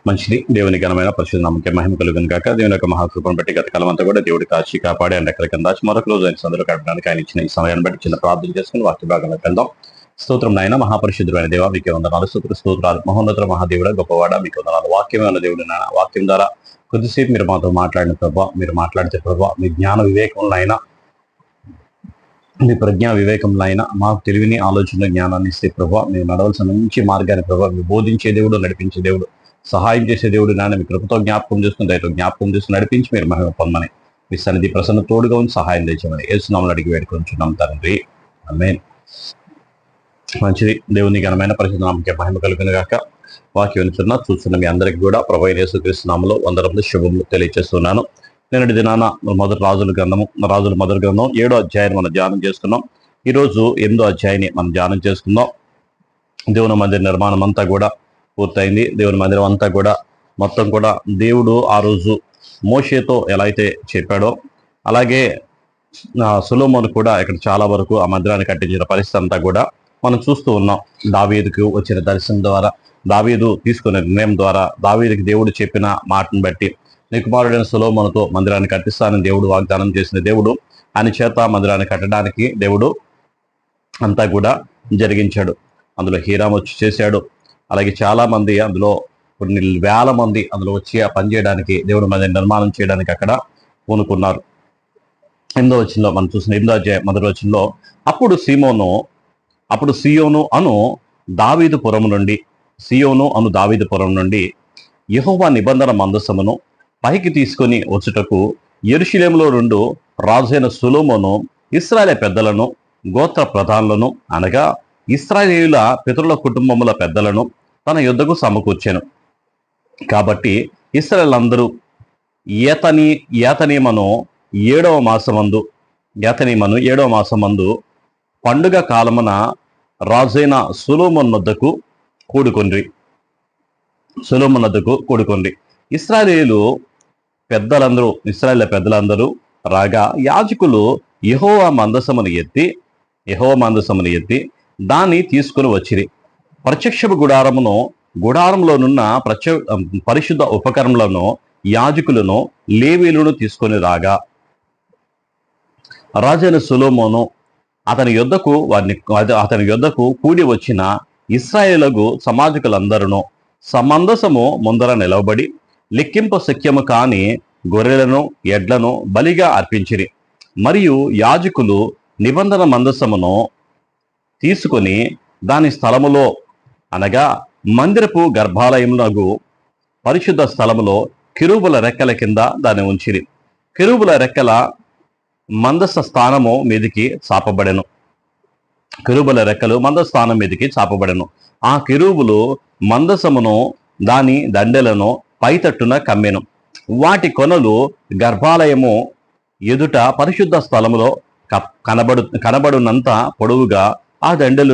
మంచిది. దేవుని ఘనమైన పరిశుద్ధ నామముకే మహిమ కలుగును గాక. దేవుని యొక్క మహాకృపను బట్టి గత కాలం అంతా కూడా దేవుడి కాచి కాపాడి ఆయన రెక్కల కింద దాచి మరొక రోజు ఆయన సందులో గడపడానికి ఆయన ఇచ్చిన ఈ సమయాన్ని బట్టి చిన్న ప్రార్థన చేసుకుని వాక్య భాగంలోకి వెళ్దాం. స్తోత్రం నాయన మహాపరిశుద్ధుడైన దేవ మీకే వందనాలు, స్తోత్రాలు. మహోన్నత మహాదేవుడ గొప్పవాడ మీకు వందనాలు. వాక్యమే ఉన్న దేవుడు నాయన. వాక్యం ద్వారా కొద్దిసేపు మీరు మాతో మాట్లాడిన ప్రభావ, మీరు మాట్లాడితే ప్రభావ మీ జ్ఞాన వివేకంలో అయినా, మీ ప్రజ్ఞా వివేకంలో అయినా మాకు తెలివిని ఆలోచన జ్ఞానాన్ని ఇస్తే ప్రభావ, మీరు నడవలసిన మంచి మార్గాన్ని ప్రభావ, మీరు బోధించే దేవుడు, నడిపించే దేవుడు, సహాయం చేసే దేవుడు నాన్న. మీ కృపతో జ్ఞాపకం చేసుకుని దయతో జ్ఞాపకం చేసుకుని నడిపించి మీరు మహిమ పొందమని, మీ సన్నిధి ప్రసన్న తోడుగా ఉంచి సహాయం తెచ్చమని యేసునామములో అడిగి వేడుకొంచున్నాం తండ్రి, ఆమేన్. మంచిది. దేవుని ఘనమైన పరిశుద్ధ నామముకే మహిమ కలుగును గాక. వాక్యం చూస్తున్న మీ అందరికీ కూడా ప్రభువైన యేసుక్రీస్తు నామములో వందనములు శుభములు తెలియజేస్తున్నాను. నిన్నటి దినాన రాజుల మొదటి గ్రంథం 7వ అధ్యాయం మనం ధ్యానం చేసుకున్నాం. ఈరోజు 8వ అధ్యాయాన్ని మనం ధ్యానం చేసుకుందాం. దేవుని మందిర నిర్మాణం అంతా కూడా పూర్తయింది. దేవుని మందిరం అంతా కూడా మొత్తం కూడా దేవుడు ఆ రోజు మోషేతో ఎలా అయితే చెప్పాడో అలాగే సొలొమోను కూడా ఇక్కడ చాలా వరకు ఆ మందిరాన్ని కట్టించిన పరిస్థితి అంతా కూడా మనం చూస్తూ ఉన్నాం. దావీదుకు వచ్చిన దర్శనం ద్వారా, దావీదు తీసుకునే నిర్ణయం ద్వారా, దావీదుకి దేవుడు చెప్పిన మాటను బట్టి నీ కుమారుడైన సొలొమోనుతో మందిరాన్ని కట్టిస్తానని దేవుడు వాగ్దానం చేసిన దేవుడు ఆయన చేత మందిరాన్ని కట్టడానికి దేవుడు అంతా కూడా జరిగించాడు. అందులో హీరాము వచ్చి చేశాడు. అలాగే చాలా మంది అందులో కొన్ని వేల మంది అందులో వచ్చి ఆ పని చేయడానికి, దేవుడి మందిర నిర్మాణం చేయడానికి అక్కడ పూనుకున్నారు. 8వ వచనంలో మనం చూసిన 8వ అధ్యాయం మొదటి వచనంలో అప్పుడు సియోను అను దావీదుపురం నుండి యెహోవా నిబంధన మందసమును పైకి తీసుకొని వచ్చుటకు యెరూషలేములో నుండి రాజైన సొలొమోను ఇశ్రాయేలు పెద్దలను, గోత్ర ప్రధానులను అనగా ఇశ్రాయేలీయుల పితరుల కుటుంబముల పెద్దలను తన యుద్ధకు సమకూర్చెను. కాబట్టి ఇశ్రాయేలందరూ ఏతనీమను 7వ మాసమందు పండుగ కాలమున రాజైన సొలొమోను వద్దకు కూడుకొండ్రి. ఇశ్రాయేలీయుల పెద్దలందరూ రాగా యాజకులు యెహోవా మందసమును ఎత్తి దాన్ని తీసుకుని వచ్చిరి. ప్రత్యక్షపు గుడారంలోనున్న పరిశుద్ధ ఉపకరణలను యాజకులను లేవీయులను తీసుకొని రాగా రాజైన సొలొమోను అతని యొద్దకు కూడి వచ్చిన ఇశ్రాయేలుగు సమాజకులందరూ సమందసము ముందర నిలవబడి లెక్కింప శక్యము కాని గొర్రెలను ఎడ్లను బలిగా అర్పించిరి. మరియు యాజకులు నిబంధన మందసమును తీసుకొని దాని స్థలములో అనగా మందిరపు గర్భాలయమునగు పరిశుద్ధ స్థలములో కెరూబుల రెక్కల కింద దాన్ని ఉంచిరి. కెరూబుల రెక్కల మందస స్థానము మీదికి చాపబడెను. ఆ కెరూబులు మందసమును దాని దండెలను పైతట్టున కమ్మెను. వాటి కొనలు గర్భాలయము ఎదుట పరిశుద్ధ స్థలములో కనబడునంత పొడవుగా ఆ దండెలు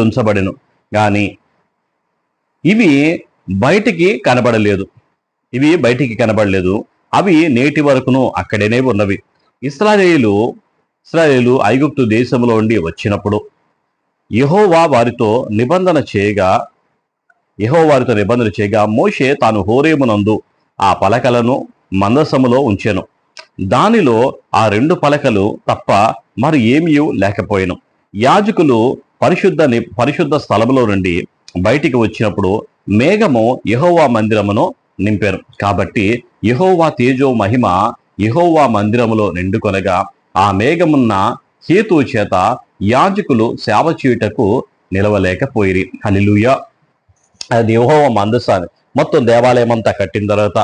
ఉంచబడెను. గాని ఇవి బయటికి కనబడలేదు. అవి నేటి వరకును అక్కడనే ఉన్నవి. ఇశ్రాయేలు ఐగుప్తు దేశంలో నుండి వచ్చినప్పుడు యెహోవా వారితో నిబంధన చేయగా మోషే తాను హోరేమునందు ఆ పలకలను మందసములో ఉంచెను. దానిలో ఆ 2 పలకలు తప్ప మరి ఏమీ లేకపోయెను. యాజకులు పరిశుద్ధ స్థలములో నుండి బయటికి వచ్చినప్పుడు మేఘము యెహోవా మందిరమును నింపారు. కాబట్టి యెహోవా తేజో మహిమ యెహోవా మందిరములో నిండుకొనగా ఆ మేఘమున్న హేతువు చేత యాజకులు సేవ చేయుటకు నిలవలేకపోయిరి. హల్లెలూయా. అది యెహోవా మందసాన్ని మొత్తం దేవాలయం అంతా కట్టిన తర్వాత,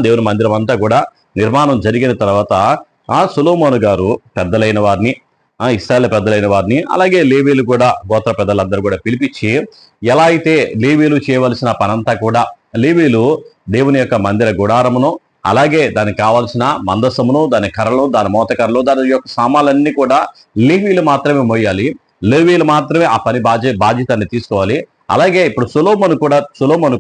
దేవుని మందిరం అంతా కూడా నిర్మాణం జరిగిన తర్వాత సొలొమోను గారు ఇశ్రాయేలు పెద్దలైన వారిని అలాగే లేవీలు కూడా గోత్ర పెద్దలందరూ కూడా పిలిపించి ఎలా అయితే లేవీలు చేయవలసిన పనంతా కూడా లేవీలు దేవుని యొక్క మందిర గుడారమును అలాగే దానికి కావాల్సిన మందసమును, దాని కర్రలు, దాని మోతకర్రలు, దాని యొక్క సామాన్లన్నీ కూడా లేవీలు మాత్రమే మోయాలి. లేవీలు మాత్రమే ఆ పని బాధ్యతని తీసుకోవాలి. అలాగే ఇప్పుడు సొలొమోను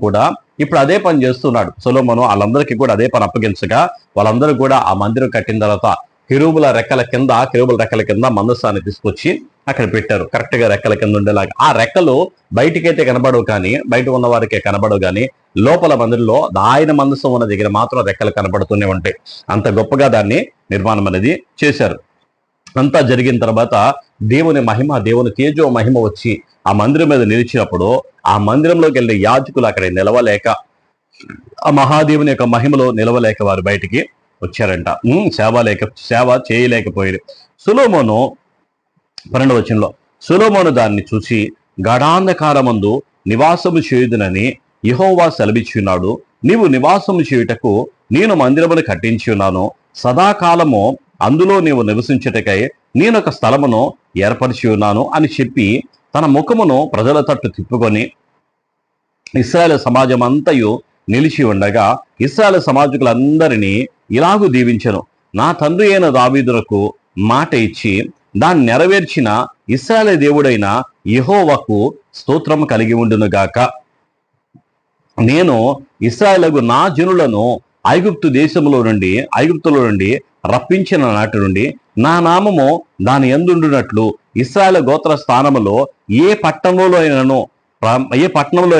కూడా ఇప్పుడు అదే పని చేస్తున్నాడు. సొలొమోను వాళ్ళందరికీ కూడా అదే పని అప్పగించగా వాళ్ళందరూ కూడా ఆ మందిరం కట్టిన తర్వాత కెరూబుల రెక్కల కింద మందసాన్ని తీసుకొచ్చి అక్కడ పెట్టారు, కరెక్ట్ గా రెక్కల కింద ఉండేలాగా. ఆ రెక్కలు బయటికైతే కనబడవు, కానీ బయట ఉన్న వారికే కనబడవు, కానీ లోపల మందిరంలో ఆయన మందసం ఉన్న దగ్గర మాత్రం రెక్కలు కనబడుతూనే ఉంటాయి. అంత గొప్పగా దాన్ని నిర్మాణం అనేది చేశారు. అంతా జరిగిన తర్వాత దేవుని మహిమ, దేవుని తేజో మహిమ వచ్చి ఆ మందిరం మీద నిలిచినప్పుడు ఆ మందిరంలోకి వెళ్ళే యాజకులు అక్కడ నిలవలేక, ఆ మహాదేవుని యొక్క మహిమలో నిలవలేక వారు బయటికి వచ్చారంట. సేవ చేయలేకపోయారు. సొలొమోను 12వ వచనంలో, సొలొమోను దాన్ని చూసి గాఢాంధకారమందు నివాసము చేయుదునని యెహోవా సెలవిచ్చున్నాడు. నీవు నివాసము చేయుటకు నేను మందిరమును కట్టించి ఉన్నాను. సదాకాలము అందులో నీవు నివసించుటకై నేనొక స్థలమును ఏర్పరిచి ఉన్నాను అని చెప్పి తన ముఖమును ప్రజల తట్టు తిప్పుకొని ఇశ్రాయేలు సమాజం అంతయు నిలిచి ఉండగా ఇశ్రాయేలు సమాజకులందరినీ ఇలాగూ దీవించెను. నా తండ్రి అయిన దావీదునకు మాట ఇచ్చి దాన్ని నెరవేర్చిన ఇశ్రాయేలు దేవుడైన యెహోవాకు స్తోత్రము కలిగి ఉండునుగాక. నేను ఇశ్రాయేలుకు నా జనులను ఐగుప్తులో నుండి రప్పించిన నాటి నుండి నా నామము దాని యందుండునట్లు ఇశ్రాయేలు గోత్ర స్థానములో ఏ పట్టణంలో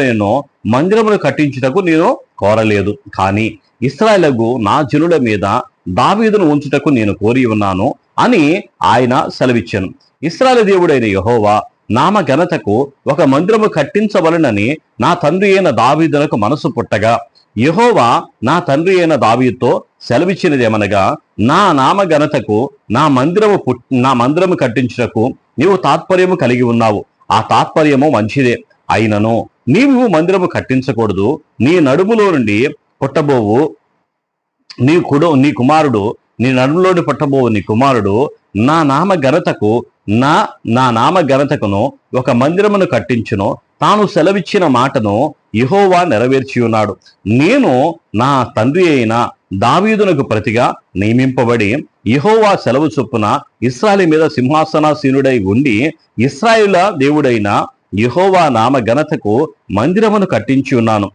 అయినో మందిరమును కట్టించుటకు నేను కోరలేదు. కానీ ఇశ్రాయేలుకు నా జనుల మీద దావీదును ఉంచుటకు నేను కోరి ఉన్నాను అని ఆయన సెలవిచ్చాను. ఇశ్రాయేలు దేవుడైన యెహోవా నామ ఘనతకు ఒక మందిరము కట్టించవలనని నా తండ్రి అయిన దావీదునకు మనసు పుట్టగా, యెహోవా నా తండ్రి అయిన దావీదుతో సెలవిచ్చినదేమనగా, నా నామ ఘనతకు నా మందిరము కట్టించుటకు నీవు తాత్పర్యము కలిగి ఉన్నావు. ఆ తాత్పర్యము మంచిదే. అయినను నీవు మందిరము కట్టించకూడదు. నీ నడుములో నుండి పుట్టబోవు నీ కుమారుడు నా నామ ఘనతకును ఒక మందిరమును కట్టించును. తాను సెలవిచ్చిన మాటను యెహోవా నెరవేర్చి ఉన్నాడు. నేను నా తండ్రి అయిన దావీదునకు ప్రతిగా నియమింపబడి యెహోవా సెలవు చొప్పున ఇశ్రాయేలు మీద సింహాసనాసీనుడై ఉండి ఇశ్రాయేల దేవుడైన యెహోవా నామ ఘనతకు మందిరమును కట్టించి ఉన్నాను.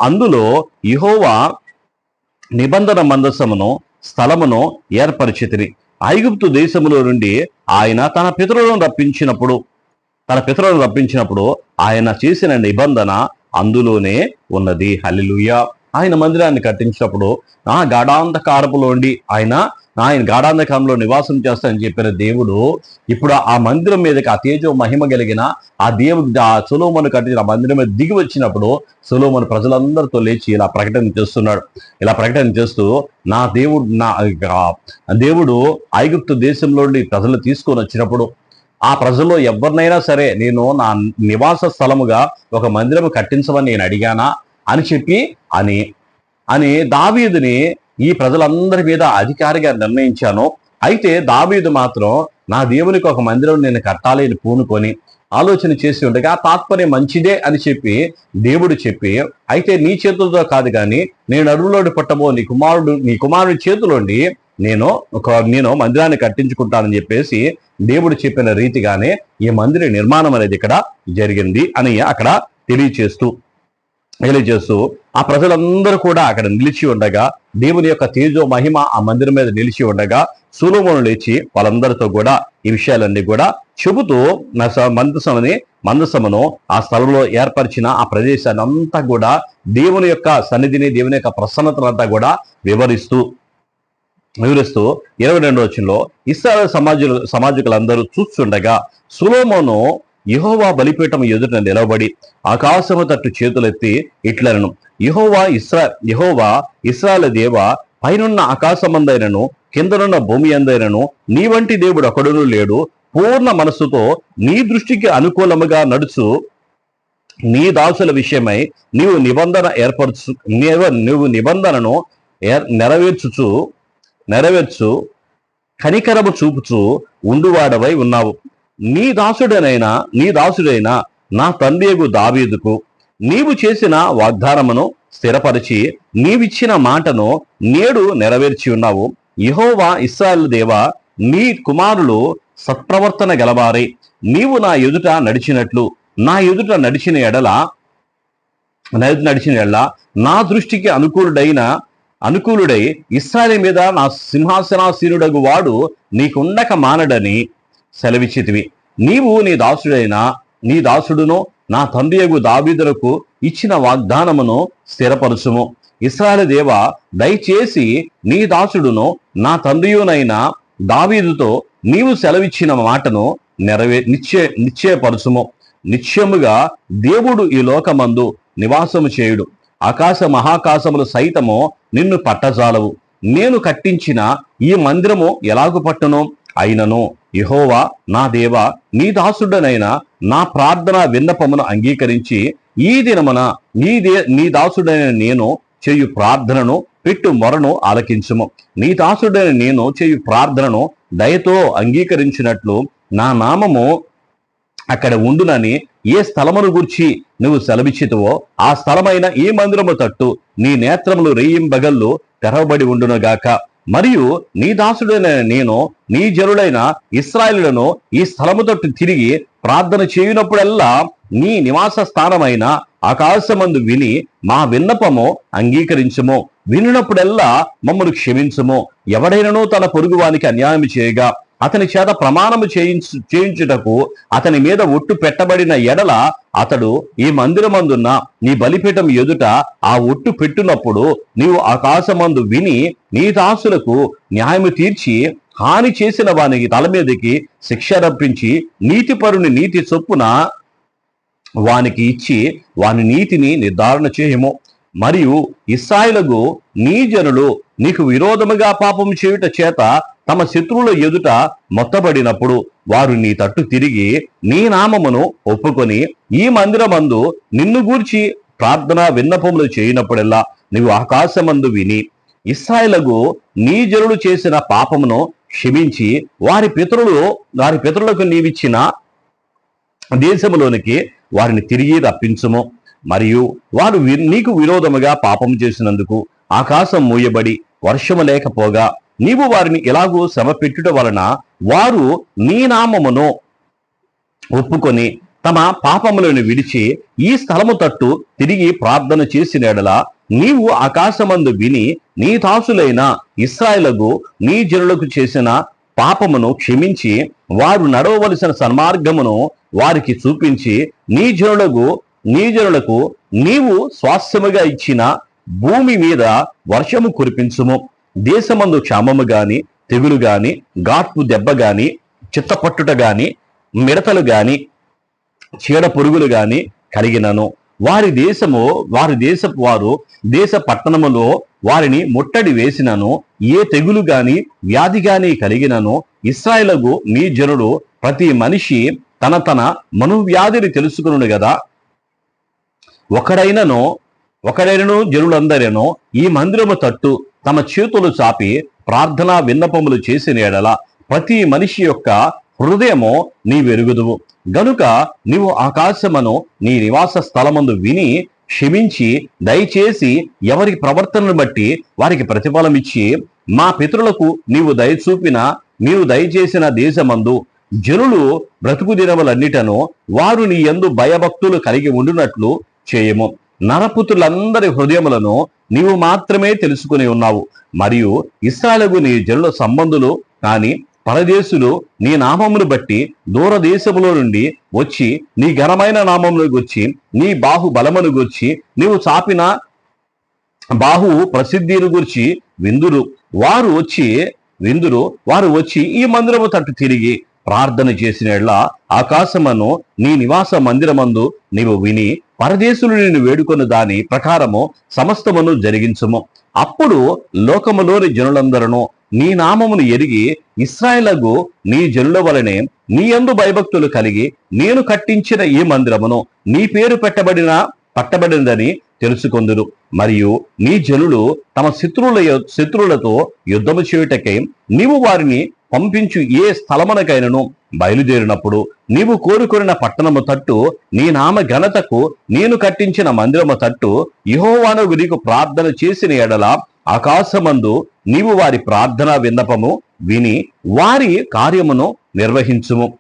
అందులో యెహోవా నిబంధన మందసమును స్థలమును ఏర్పరిచితిని. ఐగుప్తు దేశములో నుండి ఆయన తన పితరులను రప్పించినప్పుడు ఆయన చేసిన నిబంధన అందులోనే ఉన్నది. హల్లెలూయా. ఆయన మందిరాన్ని కట్టించినప్పుడు ఆ గాఢాంధకారపులోండి ఆయన గాఢాంధకారంలో నివాసం చేస్తానని చెప్పిన దేవుడు ఇప్పుడు ఆ మందిరం మీదకి ఆ తేజో మహిమ కలిగిన ఆ సొలొమోను కట్టించిన ఆ మందిరం మీద దిగి వచ్చినప్పుడు సొలొమోను ప్రజలందరితో లేచి ఇలా ప్రకటన చేస్తూ నా దేవుడు ఐగుప్తు దేశంలో ప్రజలు తీసుకొని వచ్చినప్పుడు ఆ ప్రజల్లో ఎవరినైనా సరే నేను నా నివాస స్థలముగా ఒక మందిరం కట్టించమని నేను అడిగానా అని చెప్పి అని దావీదుని ఈ ప్రజలందరి మీద అధికారిగా నిర్ణయించాను. అయితే దావీదు మాత్రం నా దేవునికి ఒక మందిరం నేను కట్టాలి అని పూనుకొని ఆలోచన చేసి ఉండగా తాత్పర్యం మంచిదే అని చెప్పి దేవుడు చెప్పి, అయితే నీ చేతులతో కాదు కానీ నేను అడవులోని పుట్టబో నీ కుమారుడి చేతిలోండి నేను మందిరాన్ని కట్టించుకుంటానని చెప్పేసి దేవుడు చెప్పిన రీతిగానే ఈ మందిర నిర్మాణం అనేది ఇక్కడ జరిగింది అని అక్కడ తెలియచేస్తూ ఆ ప్రజలందరూ కూడా అక్కడ నిలిచి ఉండగా దేవుని యొక్క తేజో మహిమ ఆ మందిరం మీద నిలిచి ఉండగా సొలొమోను లేచి వాళ్ళందరితో కూడా ఈ విషయాలన్నీ కూడా చెబుతూ మందసమును ఆ స్థలంలో ఏర్పరిచిన ఆ ప్రదేశాన్ని అంతా కూడా దేవుని యొక్క సన్నిధిని, దేవుని యొక్క ప్రసన్నతనంతా కూడా వివరిస్తూ 22వ వచనంలో ఇశ్రాయేలు సమాజకులందరూ చూస్తుండగా సొలొమోను యెహోవా బలిపీఠం ఎదుట నిలబడి ఆకాశము తట్టు చేతులెత్తి ఇట్లనను, యెహోవా ఇశ్రాయేలు దేవా, పైనున్న ఆకాశమందైనను కిందనున్న భూమి అందైనను నీ వంటి దేవుడు ఒకడును లేడు. పూర్ణ మనస్సుతో నీ దృష్టికి అనుకూలముగా నడుచు నీ దాసుల విషయమై నీవు నిబంధనను నెరవేర్చు కనికరము చూపుచు ఉండువాడవై ఉన్నావు. నీ దాసుడైన నా తండ్రియగు దావీదుకు నీవు చేసిన వాగ్దానమును స్థిరపరిచి నీవిచ్చిన మాటను నేడు నెరవేర్చి ఉన్నావు. యెహోవా ఇశ్రాయేలు దేవా, నీ కుమారులు సత్ప్రవర్తన గలవారై నీవు నా ఎదుట నడిచిన ఎడల నా దృష్టికి అనుకూలుడై ఇశ్రాయేలు మీద నా సింహాసనాసీనుడగు వాడు నీకుండక మానడని సెలవిచ్చితివి. నీవు నీ దాసుడును నా తండ్రియగు దావీదులకు ఇచ్చిన వాగ్దానమును స్థిరపరచుము. ఇశ్రాయేలు దేవా, దయచేసి నీ దాసుడును నా తండ్రియునైన దావీదుతో నీవు సెలవిచ్చిన మాటను నిశ్చయపరచుము. నిశ్చయముగా దేవుడు ఈ లోకమందు నివాసము చేయుడు. ఆకాశ మహాకాశములు సైతము నిన్ను పట్టజాలవు. నేను కట్టించిన ఈ మందిరము ఎలాగు పట్టును? అయినను యెహోవా నా దేవా, నీ దాసుడనైన నా ప్రార్థన విన్నపమును అంగీకరించి ఈ దినమున నీ దాసుడైన నేను చేయు ప్రార్థనను పెట్టు మొరను ఆలకించుము. నీ దాసుడైన నేను చేయు ప్రార్థనను దయతో అంగీకరించినట్లు నా నామము అక్కడ ఉండునని ఏ స్థలమును గూర్చి నువ్వు సెలవిచ్చితివో ఆ స్థలమైన ఈ మందిరము తట్టు నీ నేత్రములు రెయ్యింబగళ్ళు తెరవబడి ఉండునుగాక. మరియు నీ దాసుడైన నేను నీ జనులైన ఇశ్రాయేలులను ఈ స్థలము తట్టు తిరిగి ప్రార్థన చేయునప్పుడల్లా నీ నివాస స్థానమైన ఆకాశమందు విని మా విన్నపము అంగీకరించుము. వినినప్పుడల్లా మమ్మను క్షమించుము. ఎవడైనను తన పొరుగువానికి అన్యాయం చేయగా అతని చేత ప్రమాణము చేయించుటకు అతని మీద ఒట్టు పెట్టబడిన ఎడల అతడు ఈ మందిరమందున్న నీ బలిపీఠం ఎదుట ఆ ఒట్టు పెట్టునప్పుడు నీవు ఆకాశమందు విని నీ దాసులకు న్యాయము తీర్చి హాని చేసిన వానికి తల మీదకి శిక్ష రప్పించి నీతిపరుని నీతి చొప్పున వానికి ఇచ్చి వాని నీతిని నిర్ధారణ చేయము. మరియు ఇశ్రాయేలుకు నీ జనులు నీకు విరోధముగా పాపము చేయుట చేత తమ శత్రువుల ఎదుట మొత్తబడినప్పుడు వారు నీ తట్టు తిరిగి నీ నామమును ఒప్పుకొని ఈ మందిరమందు నిన్ను గూర్చి ప్రార్థన విన్నపములు చేయనప్పుడల్లా నీవు ఆకాశమందు విని ఇశ్రాయేలుకు నీ జనులు చేసిన పాపమును క్షమించి వారి పితరులకు నీవిచ్చిన దేశములోనికి వారిని తిరిగి రప్పించుము. మరియు వారు నీకు విరోధముగా పాపం చేసినందుకు ఆకాశం మూయబడి వర్షము లేకపోగా నీవు వారిని ఇలాగూ శ్రమ పెట్టుట వలన వారు నీ నామమును ఒప్పుకొని తమ పాపములను విడిచి ఈ స్థలము తట్టు తిరిగి ప్రార్థన చేసిన ఎడల నీవు ఆకాశమందు విని నీ దాసులైన ఇశ్రాయేలుకు నీ జనులకు చేసిన పాపమును క్షమించి వారు నడవవలసిన సన్మార్గమును వారికి చూపించి నీ జనులకు నీవు స్వాస్థ్యముగా ఇచ్చిన భూమి మీద వర్షము కురిపించుము. దేశమందు క్షామము గాని తెగులు గాని గాట్పు దెబ్బ గాని చిత్తపట్టుట గాని మిడతలు గాని చీడ పురుగులు గాని కలిగినను వారి దేశపు వారు దేశ పట్టణములో వారిని ముట్టడి వేసినను ఏ తెగులు గాని వ్యాధి గాని కలిగినను ఇశ్రాయేలుకు నీ జనుడు ప్రతి మనిషి తన మనోవ్యాధిని తెలుసుకును గదా. ఒకడైనను జనులందరేనో ఈ మందిరము తట్టు తమ చేతులు చాపి ప్రార్థనా విన్నపములు చేసిన ఎడల ప్రతి మనిషి యొక్క హృదయము నీవెరుగుదువు. గనుక నీవు ఆకాశమును నీ నివాస స్థలమందు విని క్షమించి దయచేసి ఎవరి ప్రవర్తనను బట్టి వారికి ప్రతిఫలం ఇచ్చి మా పితరులకు నీవు దయచేసిన దేశమందు జనులు బ్రతుకు దినములన్నిటను వారు నీ యందు భయభక్తులు కలిగి ఉండునట్లు చేయము. నరపుత్రులందరి హృదయములను నీవు మాత్రమే తెలుసుకుని ఉన్నావు. మరియు ఇశ్రాయేలుకు నీ జనుల సంబంధులు కాని పరదేశులు నీ నామమును బట్టి దూరదేశములో నుండి వచ్చి నీ ఘనమైన నామమును గూర్చి నీ బాహుబలమును గూర్చి నీవు చాపిన బాహు ప్రసిద్ధిని గూర్చి వారు వచ్చి ఈ మందిరము తట్టు తిరిగి ప్రార్థన చేసిన ఎడల ఆకాశమును నీ నివాస మందిరమందు నీవు విని పరదేశులు నిన్ను వేడుకొని దాని ప్రకారము సమస్తమును జరిగించుము. అప్పుడు లోకములోని జనులందరూ నీ నామమును ఎరిగి ఇశ్రాయేలుకు నీ జనుల వలనే నీ యందు భయభక్తులు కలిగి నేను కట్టించిన ఈ మందిరమును నీ పేరు పట్టబడినదని తెలుసుకొందురు. మరియు నీ జనులు తమ శత్రువులతో యుద్ధము చేయుటకై నీవు వారిని పంపించు ఏ స్థలమునకైనను బయలుదేరినప్పుడు నీవు కోరుకొనిన పట్టణము తట్టు నీ నామ ఘనతకు నేను కట్టించిన మందిరము తట్టు యెహోవాను నీకు ప్రార్థన చేసిన ఎడల ఆకాశమందు నీవు వారి ప్రార్థనా విన్నపము విని వారి కార్యమును నిర్వహించుము.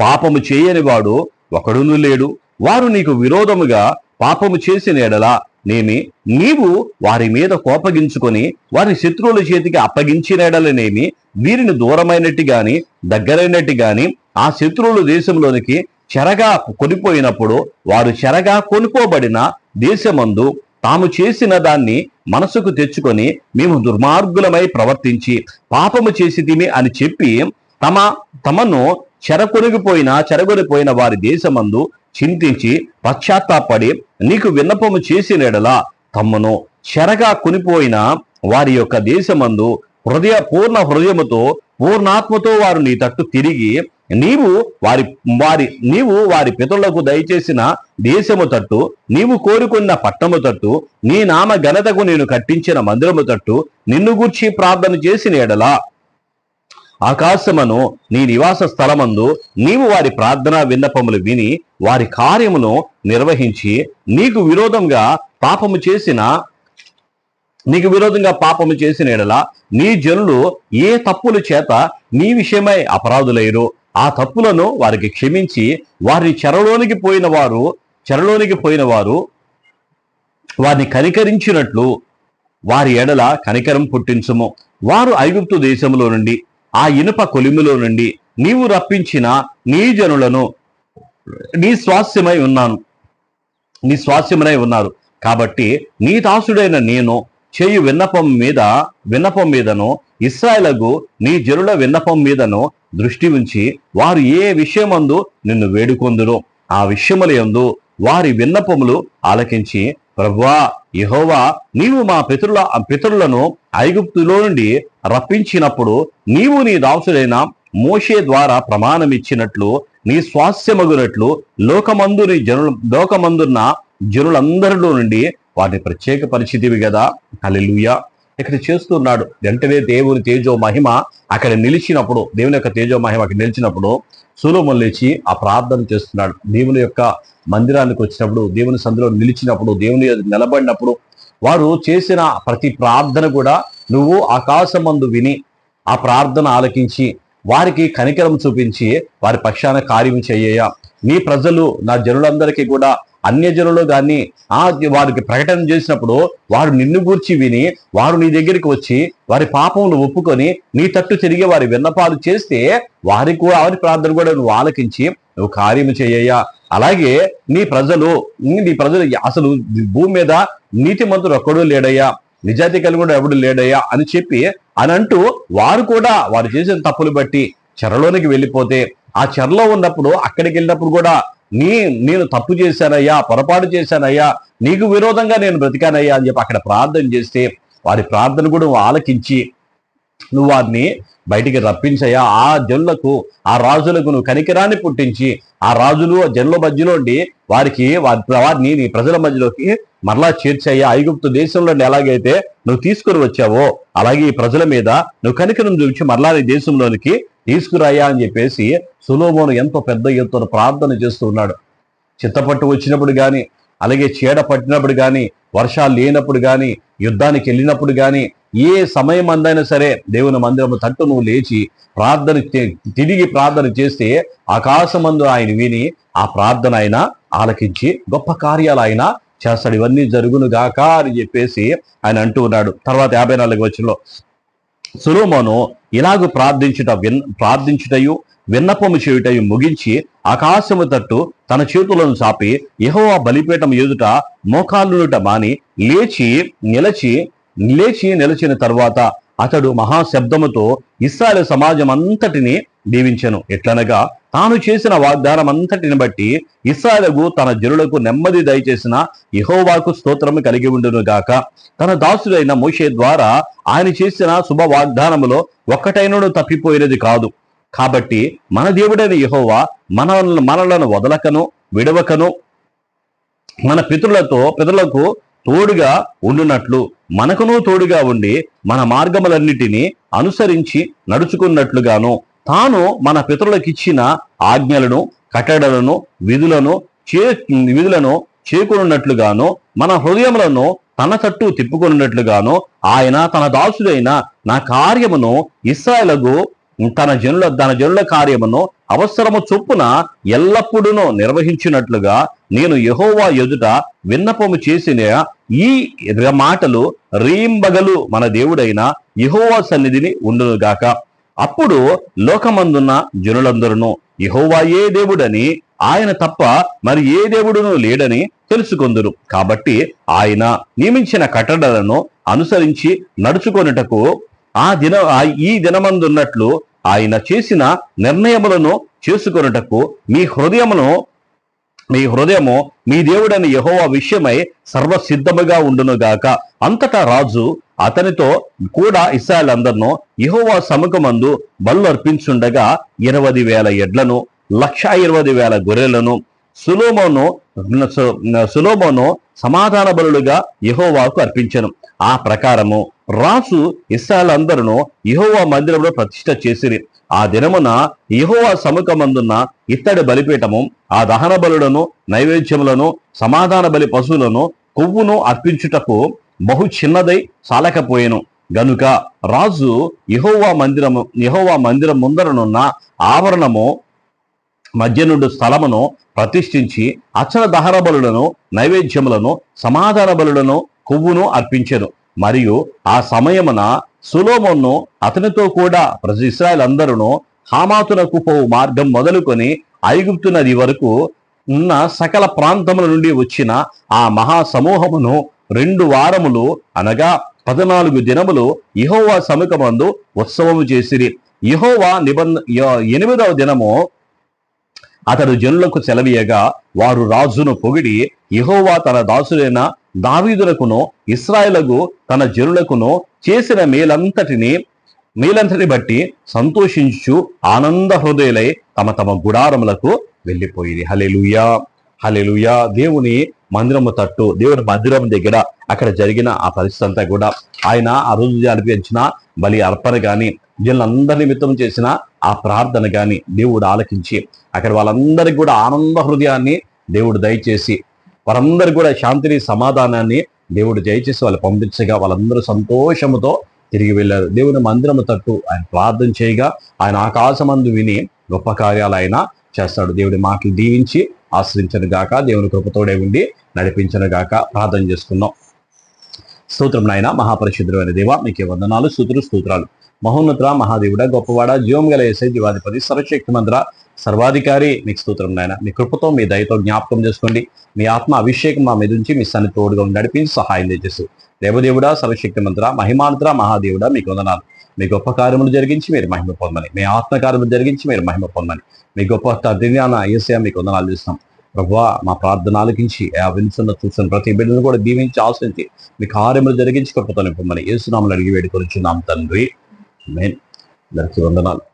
పాపము చేయని వాడు ఒకడును లేడు. వారు నీకు విరోధముగా పాపము చేసిన ఎడల నీవు వారి మీద కోపగించుకొని వారి శత్రువుల చేతికి అప్పగించిన ఎడలనేమి వీరిని దూరమైనట్టు గాని దగ్గరైనట్టు గాని ఆ శత్రువుల దేశంలోనికి చెరగా కొనిపోయినప్పుడు వారు చెరగా కొనుకోబడిన దేశమందు తాము చేసిన దాన్ని మనసుకు తెచ్చుకొని మేము దుర్మార్గులమై ప్రవర్తించి పాపము చేసితిమి అని చెప్పి తమను చెరగొనిపోయిన వారి దేశమందు చింతించి పశ్చాత్తాపడి నీకు విన్నపము చేసిన ఎడల తమను చెరగా కొనిపోయిన వారి యొక్క దేశమందు పూర్ణ హృదయముతో పూర్ణాత్మతో వారు నీ తట్టు తిరిగి నీవు వారి పితరులకు దయచేసిన దేశము తట్టు నీవు కోరుకున్న పట్టము తట్టు నీ నామ ఘనతకు నేను కట్టించిన మందిరము తట్టు నిన్ను గూర్చి ప్రార్థన చేసిన ఎడల ఆకాశమును నీ నివాస స్థలమందు నీవు వారి ప్రార్థనా విన్నపములు విని వారి కార్యమును నిర్వహించి నీకు విరోధంగా పాపము చేసిన ఎడల నీ జనులు ఏ తప్పుల చేత నీ విషయమై అపరాధులైరు ఆ తప్పులను వారికి క్షమించి వారిని చెరలోనికి పోయిన వారు వారిని కనికరించినట్లు వారి ఎడల కనికరం పుట్టించుము. వారు ఐగుప్తు దేశంలో నుండి ఆ ఇనుప కొలిమిలో నుండి నీవు రప్పించిన నీ జనులను నీ స్వాస్యమై ఉన్నారు కాబట్టి నీ దాసుడైన నేను చేయు విన్నపం మీదను ఇశ్రాయేలుకు నీ జనుల విన్నపం మీదను దృష్టి ఉంచి వారు ఏ విషయమందు నిన్ను వేడుకొందురో ఆ విషయముల యందు వారి విన్నపములు ఆలకించి ప్రభువా యెహోవా నీవు మా పితరులను ఐగుప్తులో నుండి రప్పించినప్పుడు నీవు నీ దాసుడైన మోషే ద్వారా ప్రమాణమిచ్చినట్లు నీ స్వాస్యమగునట్లు లోకమందున్న జనులందరిలో నుండి వాటిని ప్రత్యేక పరిచితివి కదా. హల్లెలూయా. ఇక్కడ చేస్తున్నాడు. వెంటనే దేవుని తేజో మహిమ అక్కడ నిలిచినప్పుడు, దేవుని యొక్క తేజో మహిమ అక్కడ నిలిచినప్పుడు సొలొమోను లేచి ఆ ప్రార్థన చేస్తున్నాడు. దేవుని యొక్క మందిరానికి వచ్చినప్పుడు, దేవుని సందులో నిలిచినప్పుడు, దేవుని నిలబడినప్పుడు వారు చేసిన ప్రతి ప్రార్థన కూడా నువ్వు ఆకాశమందు విని ఆ ప్రార్థన ఆలకించి వారికి కనికరం చూపించి వారి పక్షాన కార్యం చేయ నీ ప్రజలు నా జనులందరికీ కూడా అన్యజనులు కానీ వారికి ప్రకటన చేసినప్పుడు వారు నిన్ను గూర్చి విని వారు నీ దగ్గరికి వచ్చి వారి పాపములు ఒప్పుకొని నీ తట్టు తిరిగి వారి విన్నపాలు చేస్తే వారి ప్రార్థన కూడా నువ్వు ఆలకించి నువ్వు కార్యము చేయ. అలాగే నీ ప్రజలు అసలు భూమి మీద నీతిమంతుడు ఒక్కడు లేడయ్యా, నిజాయితీ కలిగి ఎవడు లేడయ్యా అని చెప్పి అని అంటూ వారు కూడా వారు చేసిన తప్పులు బట్టి చెరలోనికి వెళ్ళిపోతే ఆ చెరలో ఉన్నప్పుడు అక్కడికి వెళ్ళినప్పుడు కూడా నేను తప్పు చేశానయ్యా, పొరపాటు చేశానయ్యా, నీకు విరోధంగా నేను బ్రతికానయ్యా అని చెప్పి అక్కడ ప్రార్థన చేస్తే వారి ప్రార్థన కూడా నువ్వు ఆలకించి నువ్వు వారిని బయటికి రప్పించయ్యా. ఆ జనులకు ఆ రాజులకు నువ్వు కనికరాన్ని పుట్టించి ఆ రాజులు జనుల మధ్యలోండి వారిని నీ ప్రజల మధ్యలోకి మరలా చేర్చయ్యా. ఐగుప్తు దేశంలో ఎలాగైతే నువ్వు తీసుకుని వచ్చావో అలాగే ఈ ప్రజల మీద నువ్వు కనికరం చూపించి మరలా నీ దేశంలోనికి తీసుకురాయా అని చెప్పేసి సొలొమోను ఎంతో పెద్ద ఎత్తున ప్రార్థన చేస్తూ ఉన్నాడు. చిత్తపట్టు వచ్చినప్పుడు కానీ, అలాగే చీడ పట్టినప్పుడు కానీ, వర్షాలు లేనప్పుడు కానీ, యుద్ధానికి వెళ్ళినప్పుడు కానీ, ఏ సమయం అందైనా సరే దేవుని మందిరము తట్టు నువ్వు లేచి తిరిగి ప్రార్థన చేస్తే ఆకాశమందు ఆయన విని ఆ ప్రార్థన ఆయన ఆలకించి గొప్ప కార్యాలు ఆయన చేస్తాడు. ఇవన్నీ జరుగును గాక అని చెప్పేసి ఆయన అంటూ ఉన్నాడు. తర్వాత 54వ వచనంలో సొలొమోను ఇలాగూ ప్రార్థించుటయు విన్నపము చేయుటయు ముగించి ఆకాశము తట్టు తన చేతులను చాపి యెహోవా బలిపీఠం ఎదుట మోకాళ్ళునుట మాని నిలిచిన తరువాత అతడు మహాశబ్దముతో ఇశ్రాయేలు సమాజం అంతటిని దీవించెను. ఎట్లనగా తాను చేసిన వాగ్దానం అంతటిని బట్టి ఇశ్రాయేలుకు తన జనులకు నెమ్మది దయచేసిన యెహోవాకు స్తోత్రము కలిగి ఉండును గాక. తన దాసుడైన మోషే ద్వారా ఆయన చేసిన శుభ వాగ్దానములో ఒక్కటైనను తప్పిపోయినది కాదు. కాబట్టి మన దేవుడైన యెహోవా మనలను వదలకను విడవకను మన పితరులకు తోడుగా ఉండునట్లు మనకును తోడుగా ఉండి మన మార్గములన్నిటినీ అనుసరించి నడుచుకున్నట్లుగాను తాను మన పితరులకిచ్చిన ఆజ్ఞలను కట్టడలను విధులను చేకున్నట్లుగాను మన హృదయములను తన తట్టు తిప్పుకున్నట్లుగాను ఆయన తన దాసుడైన నా కార్యమును ఇశ్రాయేలుకు తన జనుల కార్యమును అవసరము చొప్పున ఎల్లప్పుడూ నిర్వహించినట్లుగా నేను యెహోవా ఎదుట విన్నపము చేసిన ఈ మాటలు రీంబగలు మన దేవుడైన యెహోవా సన్నిధిని ఉండునుగాక. అప్పుడు లోకమందున్న జనులందరూ యెహోవాయే దేవుడని, ఆయన తప్ప మరి ఏ దేవుడును లేడని తెలుసుకొందురు. కాబట్టి ఆయన నియమించిన కట్టడలను అనుసరించి నడుచుకొనుటకు ఈ దినమందున్నట్లు ఆయన చేసిన నిర్ణయములను చేసుకొనుటకు మీ హృదయము మీ దేవుడని యెహోవా విషయమై సర్వసిద్ధముగా ఉండునుగాక. అంతటా రాజు అతనితో కూడా ఇశ్రాయేలందరినూ యెహోవా సముఖమందు బలు అర్పించుండగా 20,000 ఎడ్లను 120,000 గొర్రెలను సొలొమోను సమాధాన బలులుగా యెహోవాకు అర్పించెను. ఆ ప్రకారము రాజు ఇశ్రాయేలందరినూ యెహోవా మందిరంలో ప్రతిష్ఠ చేసిరి. ఆ దినమున యెహోవా సముఖమందున్న ఇత్తడి బలిపీఠము ఆ దహన బలులను, నైవేద్యములను, సమాధాన బలి పశువులను, కొవ్వును అర్పించుటకు బహు చిన్నదై సాలకపోయెను గనుక రాజు యెహోవా మందిరం ముందరనున్న ఆవరణము మధ్య నుండి స్థలమును ప్రతిష్ఠించి అచ్చన దహన బలులను, నైవేద్యములను, సమాధాన బలులను, కొవ్వును అర్పించెను. మరియు ఆ సమయమున సొలొమోను అతనితో కూడా ఇశ్రాయేలందరూ హామాతునకు పోవు మార్గం మొదలుకొని ఐగుప్తు నది వరకు ఉన్న సకల ప్రాంతముల నుండి వచ్చిన ఆ మహాసమూహమును 2 వారములు అనగా 14 దినములు యెహోవా సముఖమందు ఉత్సవము చేసిరి. యెహోవా 8వ దినము అతడు జనులకు సెలవీయగా వారు రాజును పొగిడి యెహోవా తన దాసుడైన దావీదునకును ఇశ్రాయేలుకు తన జనులకును చేసిన మేలంతటిని బట్టి సంతోషించు ఆనంద హృదయులై తమ తమ గుడారములకు వెళ్ళిపోయింది. హల్లెలూయా, హల్లెలూయా. దేవుని మందిరం దగ్గర అక్కడ జరిగిన ఆ పరిస్థితి అంతా కూడా ఆయన ఆ రోజు అర్పించిన బలి అర్పణ కానీ, జనులందరి నిమిత్తం చేసిన ఆ ప్రార్థన కానీ దేవుడు ఆలకించి అక్కడ వాళ్ళందరికీ కూడా ఆనంద హృదయాన్ని దేవుడు దయచేసి వారందరికీ కూడా శాంతిని, సమాధానాన్ని దేవుడు దయచేసి వాళ్ళు పంపించగా వాళ్ళందరూ సంతోషముతో తిరిగి వెళ్ళారు. దేవుని మందిరము తట్టు ఆయన ప్రార్థన చేయగా ఆయన ఆకాశమందు విని గొప్ప కార్యాలు ఆయన చేస్తాడు. దేవుడి మాటలు దీవించి ఆశ్రయించను గాక, దేవుని కృపతోడే ఉండి నడిపించను గాక. ప్రార్థన చేసుకుందాం. స్తోత్రం నాయన, మహాపరిశుద్ధుడైన దేవ, మీకే వందనాలు, స్తోత్రాలు. మహోన్నత మహాదేవుడ, గొప్పవాడ, జీవం గల యేసయ్య, జీవాధిపతి, సర్వశక్తి మంత్ర, సర్వాధికారి, మీకు స్తోత్రం నాయన. మీ కృపతో, మీ దయతో జ్ఞాపకం చేసుకోండి. మీ ఆత్మ అభిషేకం మా మీద నుంచి మీ సన్ని తోడుగా నడిపించి సహాయం చేస్తూ దేవదేవుడా, సర్వశక్తి మంత్ర, మహిమాంతర మహాదేవుడ, మీకు వందనాలు. మీ గొప్ప కార్యములు జరిగించి మీరు మహిమ పొందమని, మీ ఆత్మ కార్యములు జరిగించి మీరు మహిమ పొందమని, మీ గొప్ప దివ్యాన యేసయ్య మీకు వందనాలు చేస్తాం. ప్రభువా, మా ప్రార్థన ఆలకించి వినుసున్న చూస్తున్న ప్రతి బిడ్డను కూడా దీవించి ఆశ్రయించి మీ కార్యములు జరిగించి కృపతో నింపమని యేసునామములో అడిగి వేడుకొనిచున్నాం తండ్రి. ఆమేన్. అందరికీ వందనాలు.